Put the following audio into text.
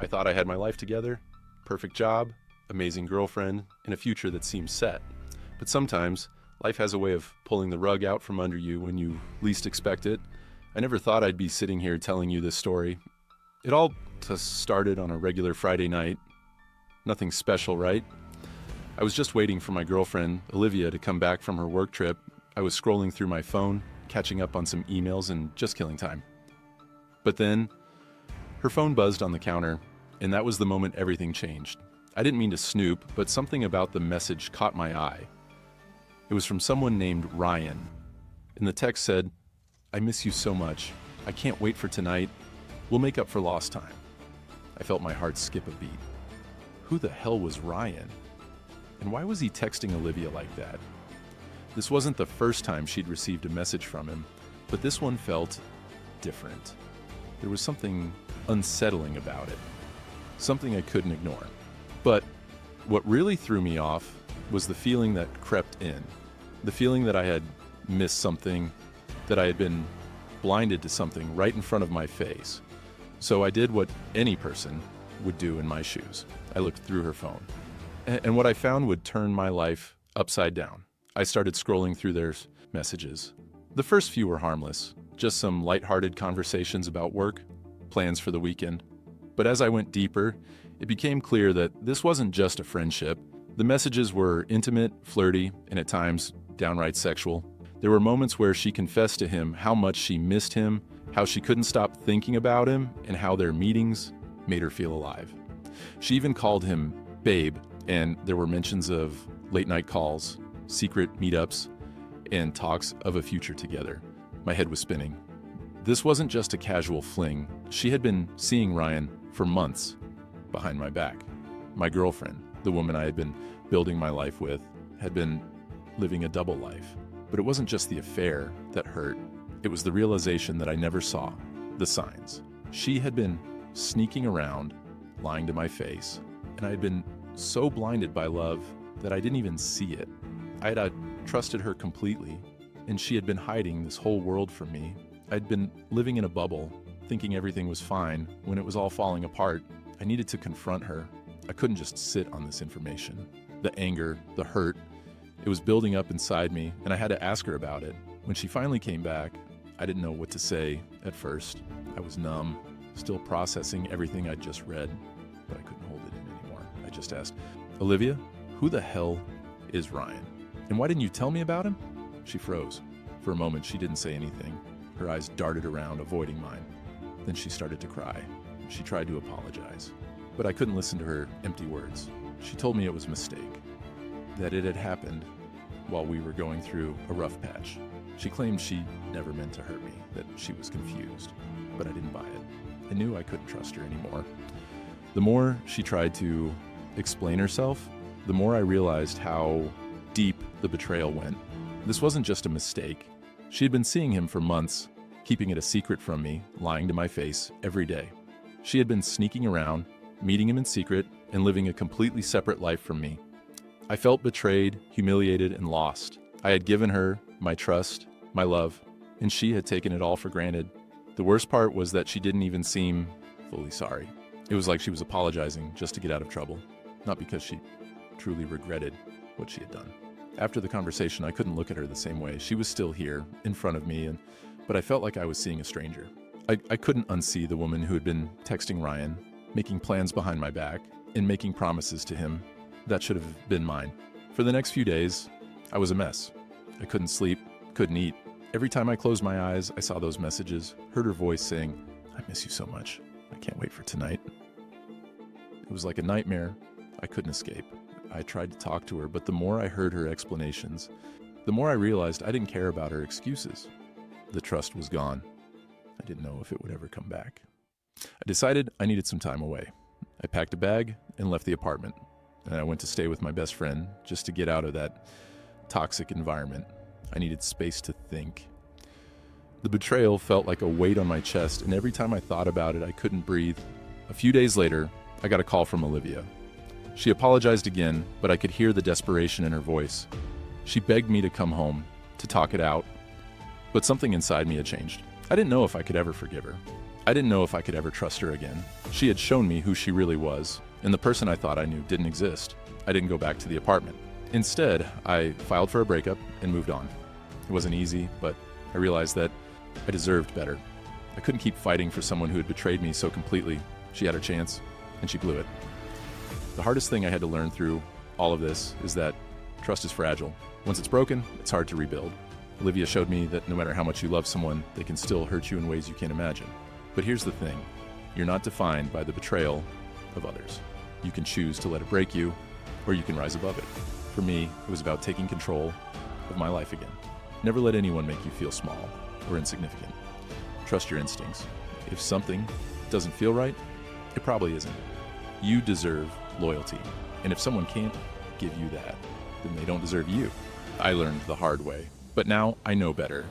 I thought I had my life together, perfect job, amazing girlfriend, and a future that seemed set. But sometimes, life has a way of pulling the rug out from under you when you least expect it. I never thought I'd be sitting here telling you this story. It all just started on a regular Friday night. Nothing special, right? I was just waiting for my girlfriend, Olivia, to come back from her work trip. I was scrolling through my phone, catching up on some emails and just killing time. But then, her phone buzzed on the counter, and that was the moment everything changed. I didn't mean to snoop, but something about the message caught my eye. It was from someone named Ryan. And the text said, "I miss you so much. I can't wait for tonight. We'll make up for lost time." I felt my heart skip a beat. Who the hell was Ryan? And why was he texting Olivia like that? This wasn't the first time she'd received a message from him, but this one felt different. There was something unsettling about it, something I couldn't ignore. But what really threw me off was the feeling that crept in, the feeling that I had missed something, that I had been blinded to something right in front of my face. So I did what any person would do in my shoes. I looked through her phone. And what I found would turn my life upside down. I started scrolling through their messages. The first few were harmless, just some lighthearted conversations about work, plans for the weekend. But as I went deeper, it became clear that this wasn't just a friendship. The messages were intimate, flirty, and at times downright sexual. There were moments where she confessed to him how much she missed him, how she couldn't stop thinking about him, and how their meetings made her feel alive. She even called him babe, and there were mentions of late-night calls, secret meetups, and talks of a future together. My head was spinning. This wasn't just a casual fling. She had been seeing Ryan for months behind my back. My girlfriend, the woman I had been building my life with, had been living a double life. But it wasn't just the affair that hurt. It was the realization that I never saw, the signs. She had been sneaking around, lying to my face, and I had been so blinded by love that I didn't even see it. I had trusted her completely, and she had been hiding this whole world from me. I'd been living in a bubble, thinking everything was fine when it was all falling apart. I needed to confront her. I couldn't just sit on this information. The anger, the hurt, it was building up inside me, and I had to ask her about it. When she finally came back, I didn't know what to say at first. I was numb, still processing everything I'd just read, but I couldn't hold it in anymore. I just asked, "Olivia, who the hell is Ryan? And why didn't you tell me about him?" She froze. For a moment, she didn't say anything. Her eyes darted around, avoiding mine. Then she started to cry. She tried to apologize, but I couldn't listen to her empty words. She told me it was a mistake, that it had happened while we were going through a rough patch. She claimed she never meant to hurt me, that she was confused, but I didn't buy it. I knew I couldn't trust her anymore. The more she tried to explain herself, the more I realized how deep the betrayal went. This wasn't just a mistake. She had been seeing him for months, keeping it a secret from me, lying to my face every day. She had been sneaking around, meeting him in secret, and living a completely separate life from me. I felt betrayed, humiliated, and lost. I had given her my trust, my love, and she had taken it all for granted. The worst part was that she didn't even seem fully sorry. It was like she was apologizing just to get out of trouble, not because she truly regretted what she had done. After the conversation, I couldn't look at her the same way. She was still here, in front of me, but I felt like I was seeing a stranger. I couldn't unsee the woman who had been texting Ryan, making plans behind my back, and making promises to him that should have been mine. For the next few days, I was a mess. I couldn't sleep, couldn't eat. Every time I closed my eyes, I saw those messages, heard her voice saying, "I miss you so much. I can't wait for tonight." It was like a nightmare. I couldn't escape. I tried to talk to her, but the more I heard her explanations, the more I realized I didn't care about her excuses. The trust was gone. I didn't know if it would ever come back. I decided I needed some time away. I packed a bag and left the apartment, and I went to stay with my best friend just to get out of that toxic environment. I needed space to think. The betrayal felt like a weight on my chest, and every time I thought about it, I couldn't breathe. A few days later, I got a call from Olivia. She apologized again, but I could hear the desperation in her voice. She begged me to come home, to talk it out, but something inside me had changed. I didn't know if I could ever forgive her. I didn't know if I could ever trust her again. She had shown me who she really was, and the person I thought I knew didn't exist. I didn't go back to the apartment. Instead, I filed for a breakup and moved on. It wasn't easy, but I realized that I deserved better. I couldn't keep fighting for someone who had betrayed me so completely. She had her chance, and she blew it. The hardest thing I had to learn through all of this is that trust is fragile. Once it's broken, it's hard to rebuild. Olivia showed me that no matter how much you love someone, they can still hurt you in ways you can't imagine. But here's the thing. You're not defined by the betrayal of others. You can choose to let it break you, or you can rise above it. For me, it was about taking control of my life again. Never let anyone make you feel small or insignificant. Trust your instincts. If something doesn't feel right, it probably isn't. You deserve loyalty. And if someone can't give you that, then they don't deserve you. I learned the hard way, but now I know better.